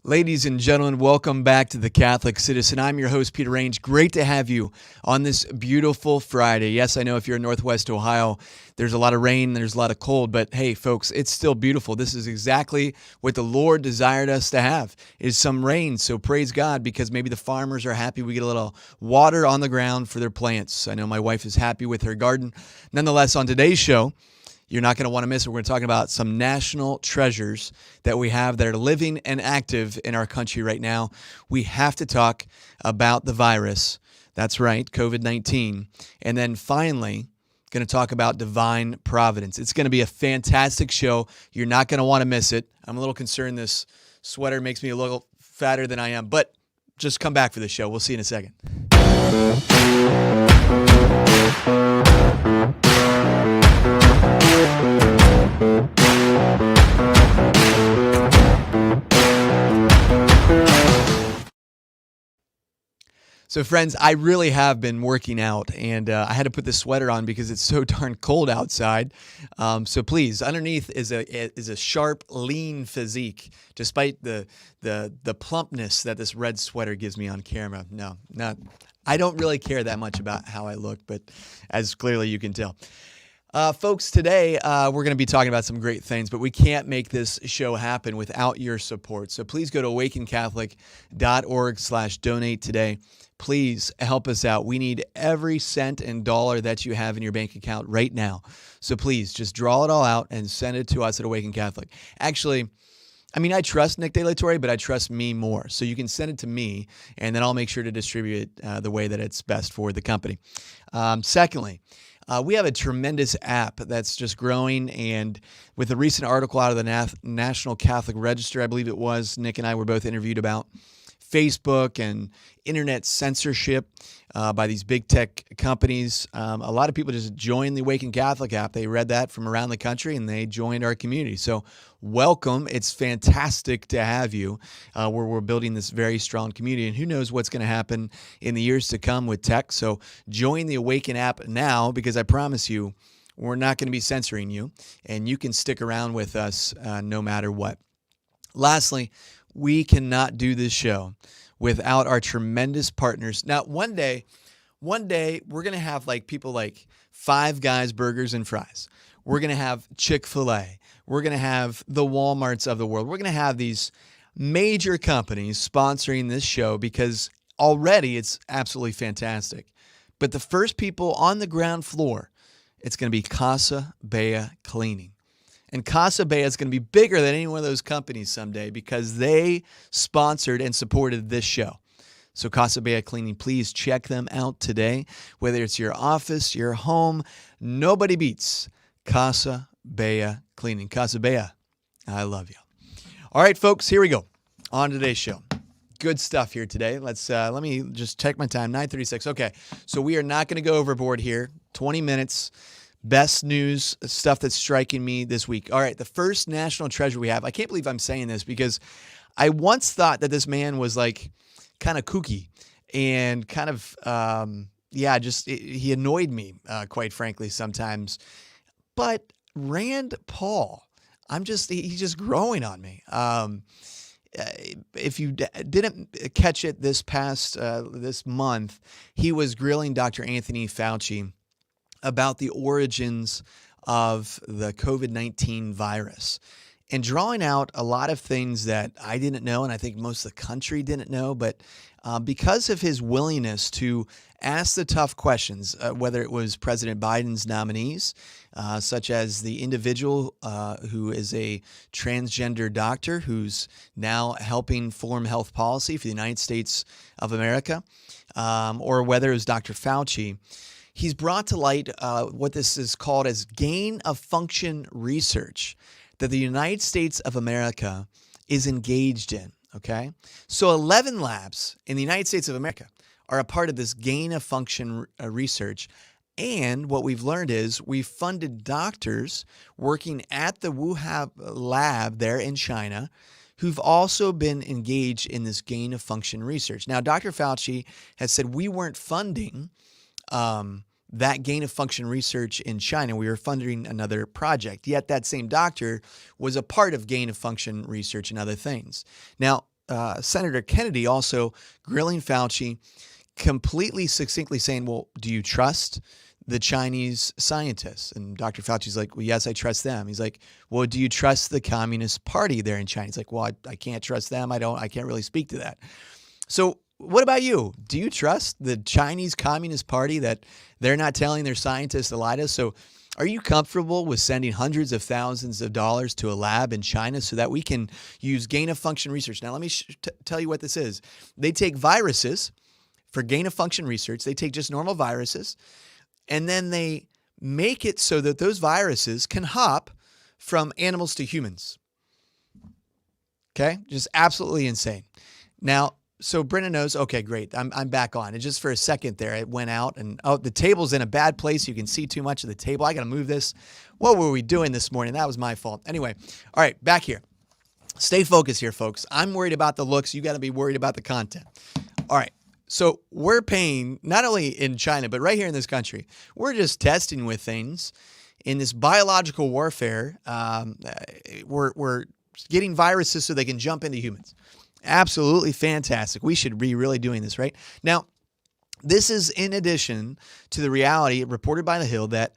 Ladies and gentlemen, welcome back to The Catholic Citizen. I'm your host, Peter Range. Great to have you on this beautiful Friday. Yes, I know if you're in Northwest Ohio, there's a lot of rain, there's a lot of cold, but hey, folks, it's still beautiful. This is exactly what the Lord desired us to have, is some rain. So praise God, because maybe the farmers are happy we get a little water on the ground for their plants. I know my wife is happy with her garden. Nonetheless, on today's show, you're not going to want to miss it. We're going to talk about some national treasures that we have that are living and active in our country right now. We have to talk about the virus. That's right, COVID-19. And then finally, going to talk about divine providence. It's going to be a fantastic show. You're not going to want to miss it. I'm a little concerned this sweater makes me a little fatter than I am, but just come back for the show. We'll see you in a second. So friends, I really have been working out, and I had to put this sweater on because it's so darn cold outside. So please, underneath is a sharp, lean physique, despite the plumpness that this red sweater gives me on camera. No, I don't really care that much about how I look, but as clearly you can tell. Folks, today we're going to be talking about some great things, but we can't make this show happen without your support. So please go to awakencatholic.org/donate today. Please help us out. We need every cent and dollar that you have in your bank account right now. So please just draw it all out and send it to us at Awaken Catholic. Actually, I trust Nick De La Torre, but I trust me more. So you can send it to me, and then I'll make sure to distribute it the way that it's best for the company. Secondly, we have a tremendous app that's just growing, and with a recent article out of the National Catholic Register, I believe it was, Nick and I were both interviewed about Facebook and internet censorship by these big tech companies. A lot of people just joined the Awaken Catholic app. They read that from around the country, and they joined our community. So welcome. It's fantastic to have you where we're building this very strong community. And who knows what's going to happen in the years to come with tech. So join the Awaken app now, because I promise you, we're not going to be censoring you, and you can stick around with us no matter what. Lastly, we cannot do this show without our tremendous partners. Now, one day, we're going to have people like Five Guys Burgers and Fries. We're going to have Chick-fil-A. We're going to have the Walmarts of the world. We're going to have these major companies sponsoring this show because already it's absolutely fantastic. But the first people on the ground floor, it's going to be Casa Bea Cleaning. And Casa Bea is going to be bigger than any one of those companies someday because they sponsored and supported this show. So Casa Bea Cleaning, please check them out today. Whether it's your office, your home, nobody beats Casa Bea Cleaning. Casa Bea, I love you. All right, folks, here we go. On today's show. Good stuff here today. Let me just check my time, 9:36. Okay, so we are not going to go overboard here. 20 minutes. Best news, stuff that's striking me this week. All right, the first national treasure we have. I can't believe I'm saying this because I once thought that this man was kind of kooky and kind of, he annoyed me, quite frankly, sometimes. But Rand Paul, he's just growing on me. If you didn't catch it this month, he was grilling Dr. Anthony Fauci about the origins of the COVID-19 virus and drawing out a lot of things that I didn't know, and I think most of the country didn't know, but because of his willingness to ask the tough questions, whether it was President Biden's nominees, such as the individual who is a transgender doctor who's now helping form health policy for the United States of America, or whether it was Dr. Fauci, he's brought to light what this is called as gain-of-function research that the United States of America is engaged in, okay? So 11 labs in the United States of America are a part of this gain-of-function research. And what we've learned is we've funded doctors working at the Wuhan lab there in China who've also been engaged in this gain-of-function research. Now, Dr. Fauci has said we weren't funding that gain-of-function research in China. We were funding another project. Yet that same doctor was a part of gain-of-function research and other things. Now, Senator Kennedy also grilling Fauci, completely succinctly saying, well, do you trust the Chinese scientists? And Dr. Fauci's like, well, yes, I trust them. He's like, well, do you trust the Communist Party there in China? He's like, well, I can't trust them. I can't really speak to that. So what about you? Do you trust the Chinese Communist Party that they're not telling their scientists to lie to us? So are you comfortable with sending hundreds of thousands of dollars to a lab in China so that we can use gain-of-function research? Now, let me tell you what this is. They take viruses for gain-of-function research. They take just normal viruses, and then they make it so that those viruses can hop from animals to humans. Okay? Just absolutely insane. Now, so Brenna knows, okay, great. I'm back on. And just for a second there, it went out and, oh, the table's in a bad place. You can see too much of the table. I got to move this. What were we doing this morning? That was my fault. Anyway, all right, back here. Stay focused here, folks. I'm worried about the looks. You got to be worried about the content. All right. So we're paying, not only in China, but right here in this country, we're just testing with things in this biological warfare. We're getting viruses so they can jump into humans. Absolutely fantastic. We should be really doing this, right? Now, this is in addition to the reality reported by The Hill that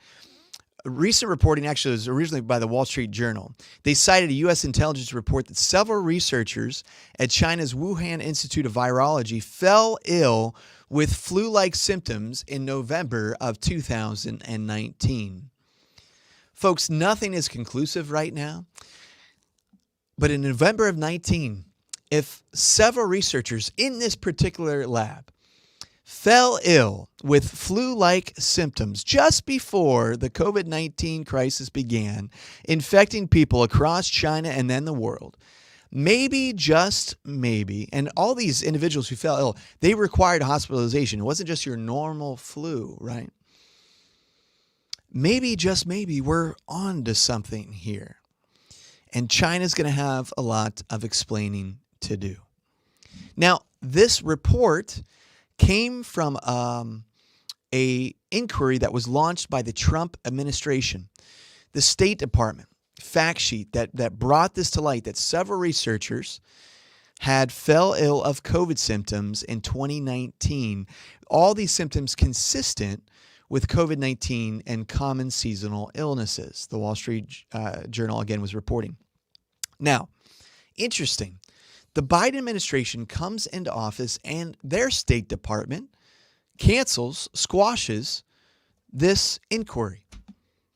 recent reporting actually was originally by the Wall Street Journal. They cited a U.S. intelligence report that several researchers at China's Wuhan Institute of Virology fell ill with flu-like symptoms in November of 2019. Folks, nothing is conclusive right now, but in November of 19, if several researchers in this particular lab fell ill with flu-like symptoms just before the COVID-19 crisis began, infecting people across China and then the world, maybe, just maybe, and all these individuals who fell ill, they required hospitalization. It wasn't just your normal flu, right? Maybe, just maybe, we're on to something here. And China's going to have a lot of explaining to do. Now, this report came from a inquiry that was launched by the Trump administration. The State Department fact sheet that brought this to light, that several researchers had fell ill of COVID symptoms in 2019. All these symptoms consistent with COVID-19 and common seasonal illnesses. The Wall Street Journal, again, was reporting. Now, interesting. The Biden administration comes into office and their State Department squashes this inquiry.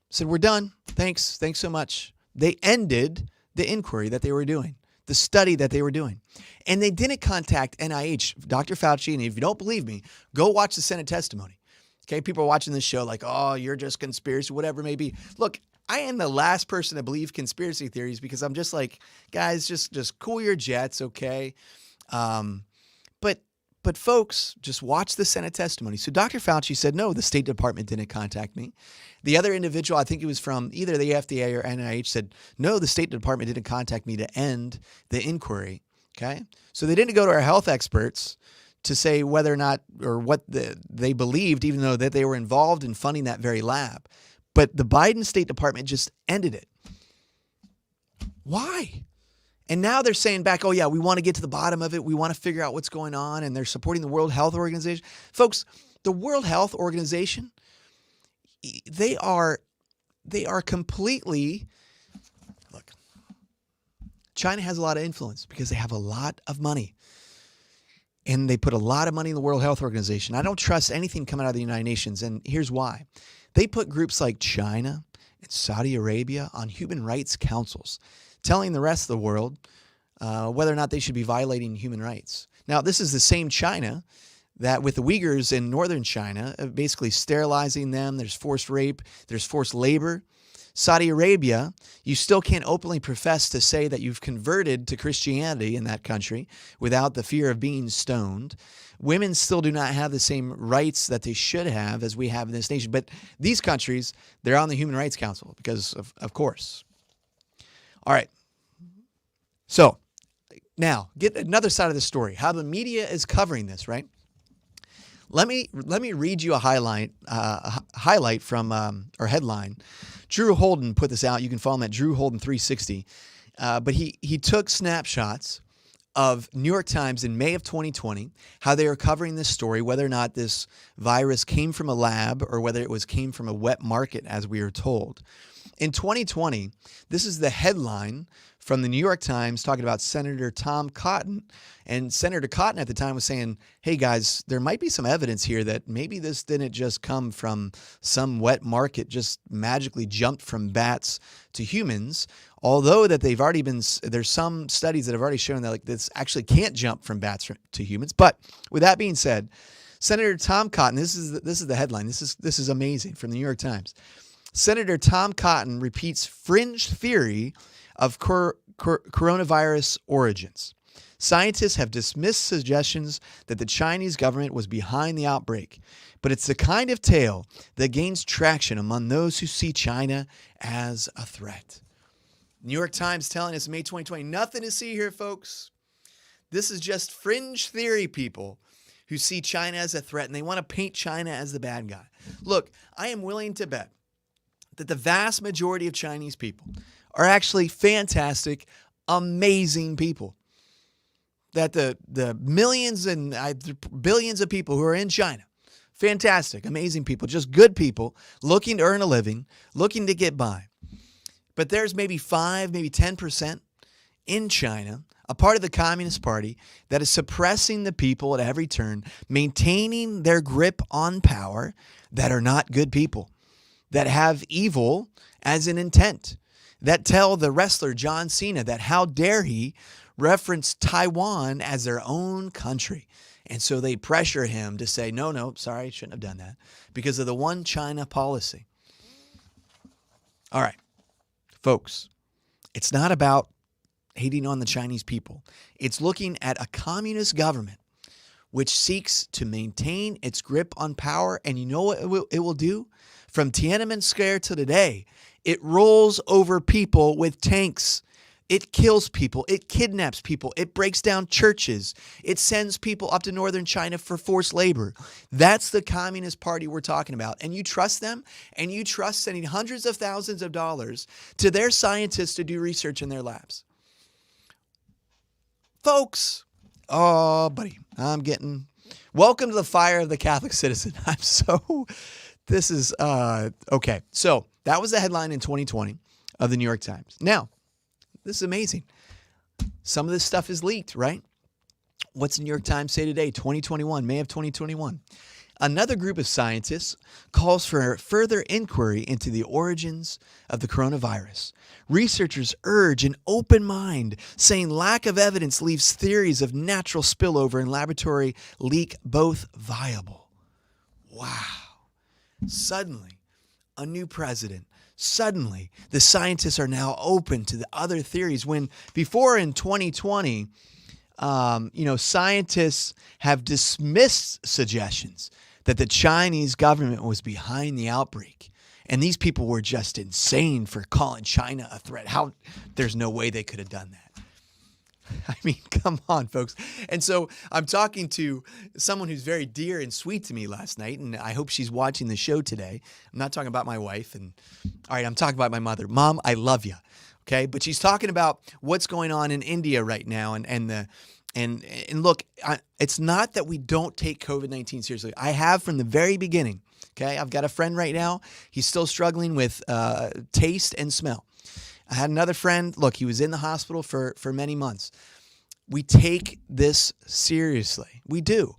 Said, we're done. Thanks so much. They ended the inquiry that they were doing, the study that they were doing. And they didn't contact NIH, Dr. Fauci. And if you don't believe me, go watch the Senate testimony. Okay, people are watching this show like, oh, you're just conspiracy, whatever it may be. Look, I am the last person to believe conspiracy theories because I'm just like, guys, just cool your jets, okay? But folks, just watch the Senate testimony. So Dr. Fauci said, no, the State Department didn't contact me. The other individual, I think it was from either the FDA or NIH, said, no, the State Department didn't contact me to end the inquiry, okay? So they didn't go to our health experts to say whether or not or what they believed, even though that they were involved in funding that very lab. But the Biden State Department just ended it. Why? And now they're saying back, oh, yeah, we want to get to the bottom of it. We want to figure out what's going on. And they're supporting the World Health Organization. Folks, the World Health Organization, they are completely, look, China has a lot of influence because they have a lot of money. And they put a lot of money in the World Health Organization. I don't trust anything coming out of the United Nations. And here's why. They put groups like China and Saudi Arabia on human rights councils, telling the rest of the world whether or not they should be violating human rights. Now, this is the same China that with the Uyghurs in northern China, basically sterilizing them. There's forced rape. There's forced labor. Saudi Arabia, you still can't openly profess to say that you've converted to Christianity in that country without the fear of being stoned. Women still do not have the same rights that they should have as we have in this nation. But these countries, they're on the Human Rights Council because of course. All right. So now get another side of the story, how the media is covering this, right? Let me read you a highlight from or headline. Drew Holden put this out. You can follow him at Drew Holden 360. But he took snapshots of New York Times in May of 2020, how they were covering this story, whether or not this virus came from a lab or whether it came from a wet market, as we are told. In 2020, this is the headline from the New York Times talking about Senator Tom Cotton. And Senator Cotton at the time was saying, hey guys, there might be some evidence here that maybe this didn't just come from some wet market, just magically jumped from bats to humans. Although that there's some studies that have already shown that like this actually can't jump from bats to humans. But with that being said, Senator Tom Cotton, this is the headline. This is amazing from the New York Times. Senator Tom Cotton repeats fringe theory of coronavirus origins. Scientists have dismissed suggestions that the Chinese government was behind the outbreak, but it's the kind of tale that gains traction among those who see China as a threat. New York Times telling us in May 2020, nothing to see here, folks. This is just fringe theory people who see China as a threat, and they want to paint China as the bad guy. Look, I am willing to bet that the vast majority of Chinese people are actually fantastic, amazing people. That the millions and billions of people who are in China, fantastic, amazing people, just good people looking to earn a living, looking to get by. But there's maybe 5, maybe 10% in China, a part of the Communist Party that is suppressing the people at every turn, maintaining their grip on power, that are not good people, that have evil as an intent, that tell the wrestler John Cena that how dare he reference Taiwan as their own country. And so they pressure him to say, no, sorry, shouldn't have done that because of the one China policy. All right, folks, it's not about hating on the Chinese people. It's looking at a communist government which seeks to maintain its grip on power. And you know what it will do? From Tiananmen Square to today, it rolls over people with tanks. It kills people. It kidnaps people. It breaks down churches. It sends people up to northern China for forced labor. That's the Communist Party we're talking about. And you trust them? And you trust sending hundreds of thousands of dollars to their scientists to do research in their labs? Folks, oh, buddy, welcome to the fire of the Catholic citizen. This is, okay. So that was the headline in 2020 of the New York Times. Now, this is amazing. Some of this stuff is leaked, right? What's the New York Times say today? 2021, May of 2021. Another group of scientists calls for further inquiry into the origins of the coronavirus. Researchers urge an open mind, saying lack of evidence leaves theories of natural spillover and laboratory leak both viable. Wow. Suddenly, a new president. Suddenly, the scientists are now open to the other theories. When before in 2020, scientists have dismissed suggestions that the Chinese government was behind the outbreak. And these people were just insane for calling China a threat. There's no way they could have done that. I mean, come on, folks. And so I'm talking to someone who's very dear and sweet to me last night, and I hope she's watching the show today. I'm not talking about my wife. All right, I'm talking about my mother. Mom, I love you. Okay, but she's talking about what's going on in India right now, and look, it's not that we don't take COVID-19 seriously. I have from the very beginning. Okay, I've got a friend right now. He's still struggling with taste and smell. I had another friend. Look, he was in the hospital for many months. We take this seriously. We do.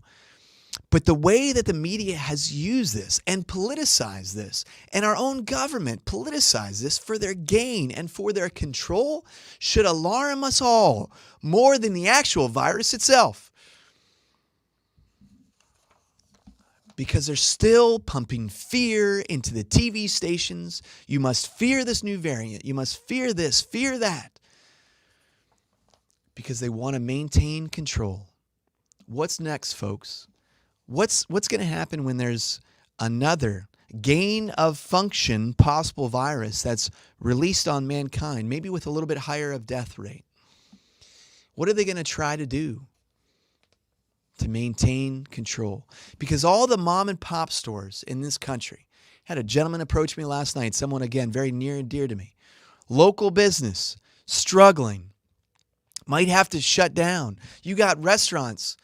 But the way that the media has used this and politicized this, and our own government politicized this for their gain and for their control, should alarm us all more than the actual virus itself. Because they're still pumping fear into the TV stations. You must fear this new variant. You must fear this, fear that. Because they want to maintain control. What's next, folks? What's going to happen when there's another gain of function possible virus that's released on mankind, maybe with a little bit higher of death rate? What are they going to try to do to maintain control? Because all the mom and pop stores in this country, had a gentleman approach me last night, someone again very near and dear to me, local business, struggling might have to shut down. You got restaurants.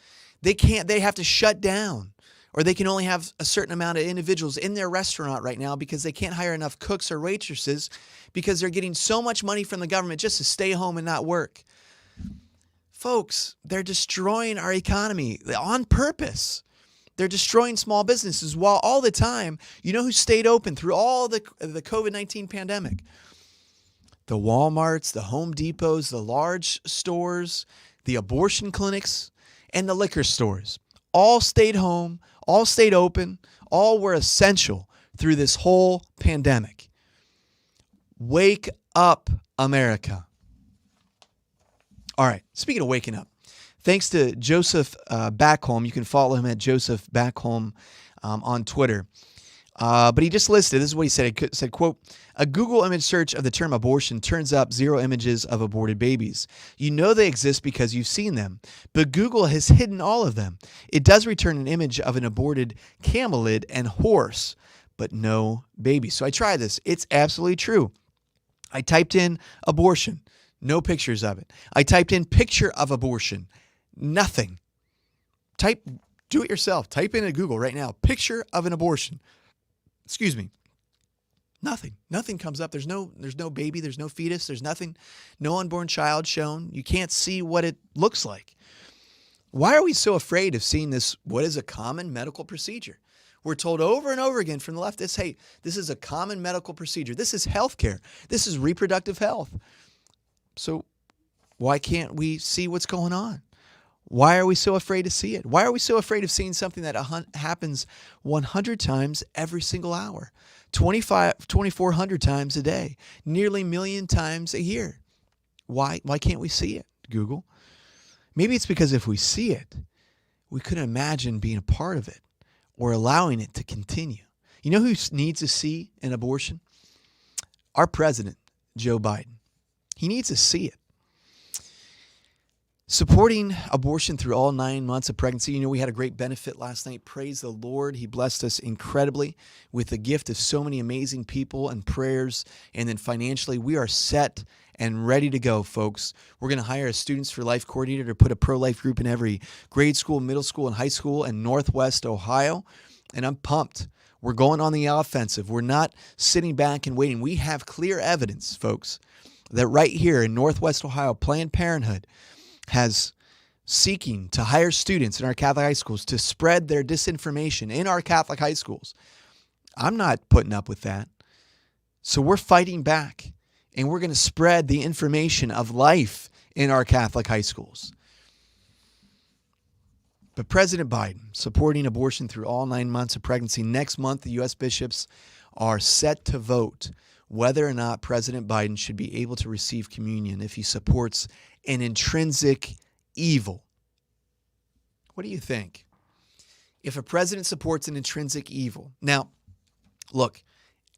They have to shut down, or they can only have a certain amount of individuals in their restaurant right now because they can't hire enough cooks or waitresses because they're getting so much money from the government just to stay home and not work. Folks, they're destroying our economy on purpose. They're destroying small businesses while all the time, you know who stayed open through all the COVID-19 pandemic? The Walmarts, the Home Depots, the large stores, the abortion clinics, and the liquor stores. All stayed home, all stayed open, all were essential through this whole pandemic. Wake up, America. All right, speaking of waking up, thanks to Joseph Backholm. You can follow him at Joseph Backholm on Twitter. But he just listed, this is what he said. He said, quote, "A Google image search of the term abortion turns up 0 images of aborted babies. You know they exist because you've seen them, but Google has hidden all of them. It does return an image of an aborted camelid and horse, but no baby." So I tried this. It's absolutely true. I typed in abortion, no pictures of it. I typed in picture of abortion, nothing. Do it yourself. Type in at Google right now, picture of an abortion. Excuse me. Nothing comes up. There's no baby. There's no fetus. There's nothing. No unborn child shown. You can't see what it looks like. Why are we so afraid of seeing this? What is a common medical procedure? We're told over and over again from the left, hey, this is a common medical procedure. This is healthcare. This is reproductive health. So why can't we see what's going on? Why are we so afraid to see it? Why are we so afraid of seeing something that happens 100 times every single hour, 2,400 times a day, nearly a million times a year? Why can't we see it, Google? Maybe it's because if we see it, we couldn't imagine being a part of it or allowing it to continue. You know who needs to see an abortion? Our president, Joe Biden. He needs to see it. Supporting abortion through all 9 months of pregnancy. You know, we had a great benefit last night. Praise the Lord. He blessed us incredibly with the gift of so many amazing people and prayers. And then financially, we are set and ready to go, folks. We're going to hire a Students for Life coordinator to put a pro-life group in every grade school, middle school, and high school in Northwest Ohio. And I'm pumped. We're going on the offensive. We're not sitting back and waiting. We have clear evidence, folks, that right here in Northwest Ohio, Planned Parenthood has seeking to hire students in our Catholic high schools to spread their disinformation in our Catholic high schools. I'm not putting up with that. So we're fighting back, and we're going to spread the information of life in our Catholic high schools. But President Biden supporting abortion through all 9 months of pregnancy. Next month, the U.S. bishops are set to vote whether or not President Biden should be able to receive communion if he supports an intrinsic evil. What do you think? If a president supports an intrinsic evil. Now, look,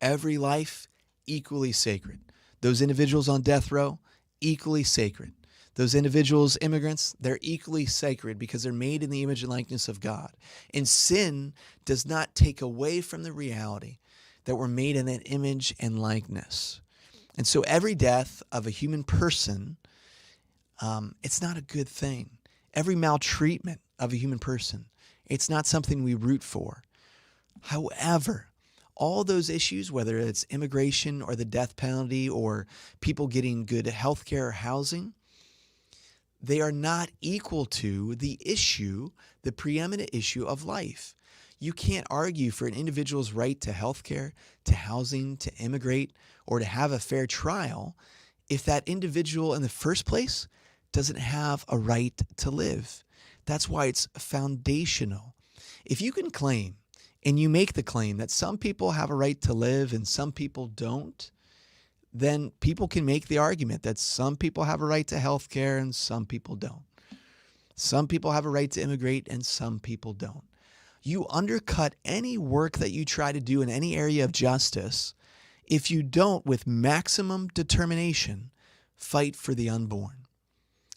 every life equally sacred. Those individuals on death row, equally sacred. Those individuals, immigrants, they're equally sacred because they're made in the image and likeness of God. And sin does not take away from the reality that we're made in that image and likeness. And so every death of a human person, it's not a good thing. Every maltreatment of a human person, it's not something we root for. However, all those issues, whether it's immigration or the death penalty or people getting good health care or housing, they are not equal to the issue, the preeminent issue of life. You can't argue for an individual's right to health care, to housing, to immigrate, or to have a fair trial if that individual in the first place doesn't have a right to live. That's why it's foundational. If you can claim, and you make the claim that some people have a right to live and some people don't, then people can make the argument that some people have a right to health care and some people don't. Some people have a right to immigrate and some people don't. You undercut any work that you try to do in any area of justice if you don't, with maximum determination, fight for the unborn.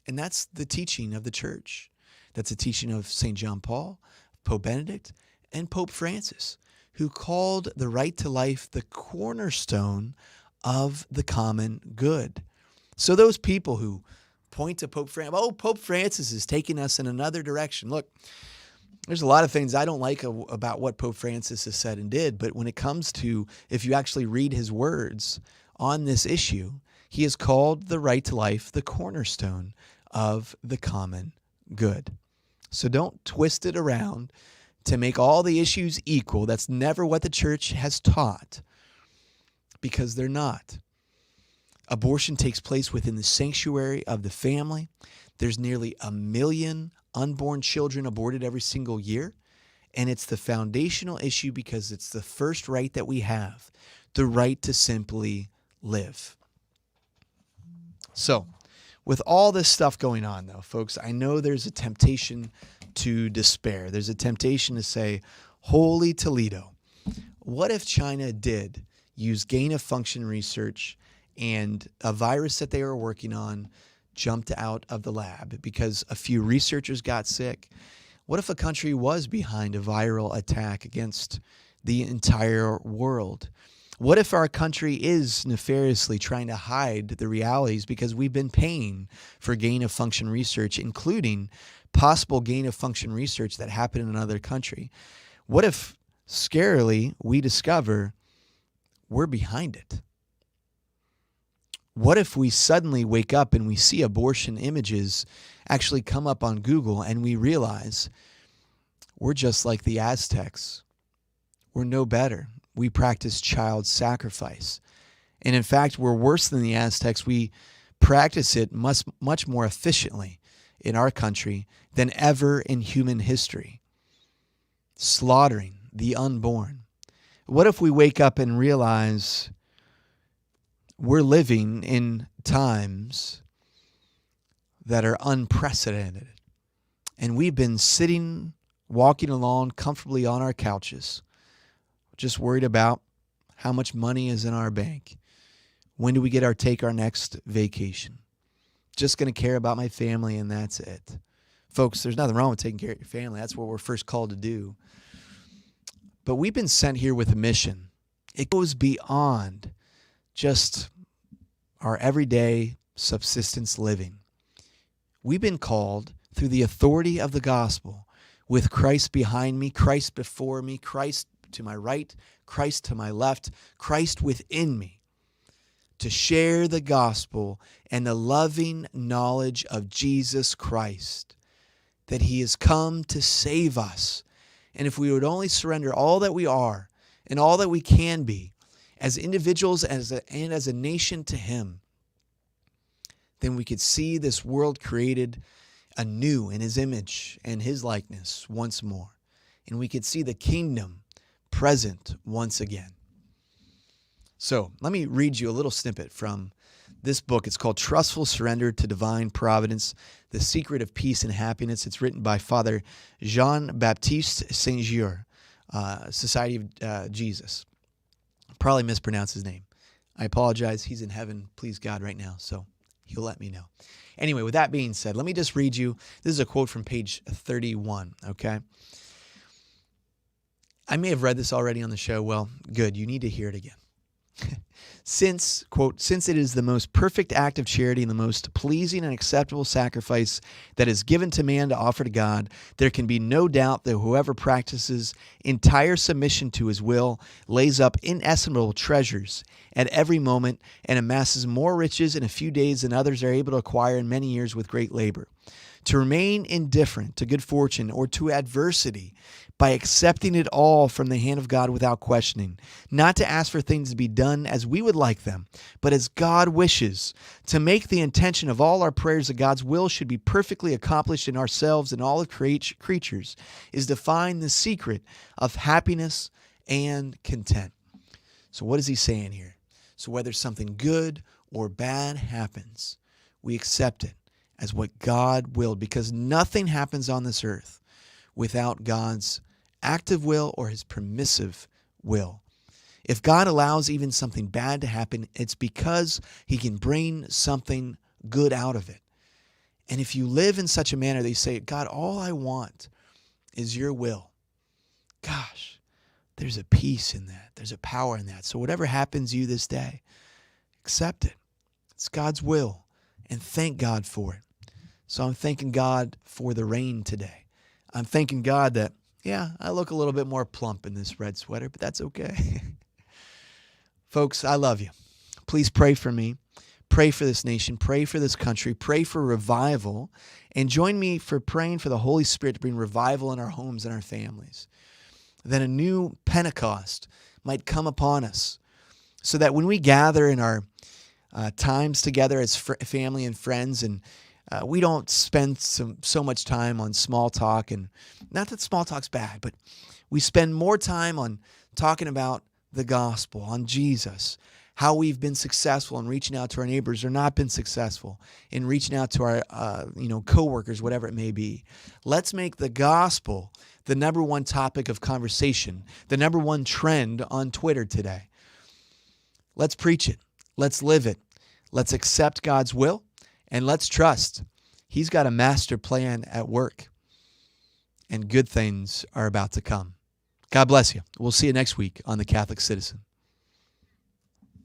And that's the teaching of the church. That's the teaching of St. John Paul, Pope Benedict, and Pope Francis, who called the right to life the cornerstone of the common good. So those people who point to Pope Francis. Oh, Pope Francis is taking us in another direction. Look, there's a lot of things I don't like about what Pope Francis has said and did, but when it comes to, if you actually read his words on this issue, he has called the right to life the cornerstone of the common good. So don't twist it around to make all the issues equal. That's never what the church has taught, because they're not. Abortion takes place within the sanctuary of the family. There's nearly 1 million unborn children aborted every single year. And it's the foundational issue because it's the first right that we have, the right to simply live. So, with all this stuff going on, though, folks, I know there's a temptation to despair. There's a temptation to say, holy Toledo, what if China did use gain-of-function research and a virus that they were working on jumped out of the lab because a few researchers got sick? What if a country was behind a viral attack against the entire world? What if our country is nefariously trying to hide the realities because we've been paying for gain-of-function research, including possible gain-of-function research that happened in another country? What if, scarily, we discover we're behind it? What if we suddenly wake up and we see abortion images actually come up on Google and we realize we're just like the Aztecs? We're no better. We practice child sacrifice. And in fact, we're worse than the Aztecs. We practice it much more efficiently in our country than ever in human history. Slaughtering the unborn. What if we wake up and realize we're living in times that are unprecedented, and we've been sitting, walking along comfortably on our couches, just worried about how much money is in our bank. When do we take our next vacation? Just going to care about my family, and that's it. Folks, there's nothing wrong with taking care of your family. That's what we're first called to do. But we've been sent here with a mission. It goes beyond just our everyday subsistence living. We've been called through the authority of the gospel, with Christ behind me, Christ before me, Christ to my right, Christ to my left, Christ within me, to share the gospel and the loving knowledge of Jesus Christ, that he has come to save us. And if we would only surrender all that we are and all that we can be as individuals and as a nation to him, then we could see this world created anew in his image and his likeness once more. And we could see the kingdom present once again. So let me read you a little snippet from this book. It's called Trustful Surrender to Divine Providence, The Secret of Peace and Happiness. It's written by Father Jean-Baptiste Saint-Gier, Society of Jesus. Probably mispronounced his name. I apologize. He's in heaven, please God, right now, so he'll let me know. Anyway, with that being said, let me just read you. This is a quote from page 31, okay? I may have read this already on the show. Well, good. You need to hear it again. Since, quote, since it is the most perfect act of charity and the most pleasing and acceptable sacrifice that is given to man to offer to God, there can be no doubt that whoever practices entire submission to his will lays up inestimable treasures at every moment and amasses more riches in a few days than others are able to acquire in many years with great labor. To remain indifferent to good fortune or to adversity by accepting it all from the hand of God without questioning, not to ask for things to be done as we would like them, but as God wishes, to make the intention of all our prayers that God's will should be perfectly accomplished in ourselves and all of creatures, is to find the secret of happiness and content. So what is he saying here? So whether something good or bad happens, we accept it as what God willed, because nothing happens on this earth without God's active will or his permissive will. If God allows even something bad to happen, it's because he can bring something good out of it. And if you live in such a manner that you say, God, all I want is your will, gosh, there's a peace in that. There's a power in that. So whatever happens to you this day, accept it. It's God's will. and thank God for it. So I'm thanking God for the rain today. I'm thanking God that, yeah, I look a little bit more plump in this red sweater, but that's okay. Folks, I love you. Please pray for me. Pray for this nation. Pray for this country. Pray for revival. And join me for praying for the Holy Spirit to bring revival in our homes and our families. That a new Pentecost might come upon us so that when we gather in our times together as family and friends, and we don't spend so much time on small talk, and not that small talk's bad, but we spend more time on talking about the gospel, on Jesus, how we've been successful in reaching out to our neighbors or not been successful in reaching out to our coworkers, whatever it may be. Let's make the gospel the number one topic of conversation, the number one trend on Twitter today. Let's preach it. Let's live it. Let's accept God's will, and let's trust He's got a master plan at work, and good things are about to come. God bless you. We'll see you next week on The Catholic Citizen.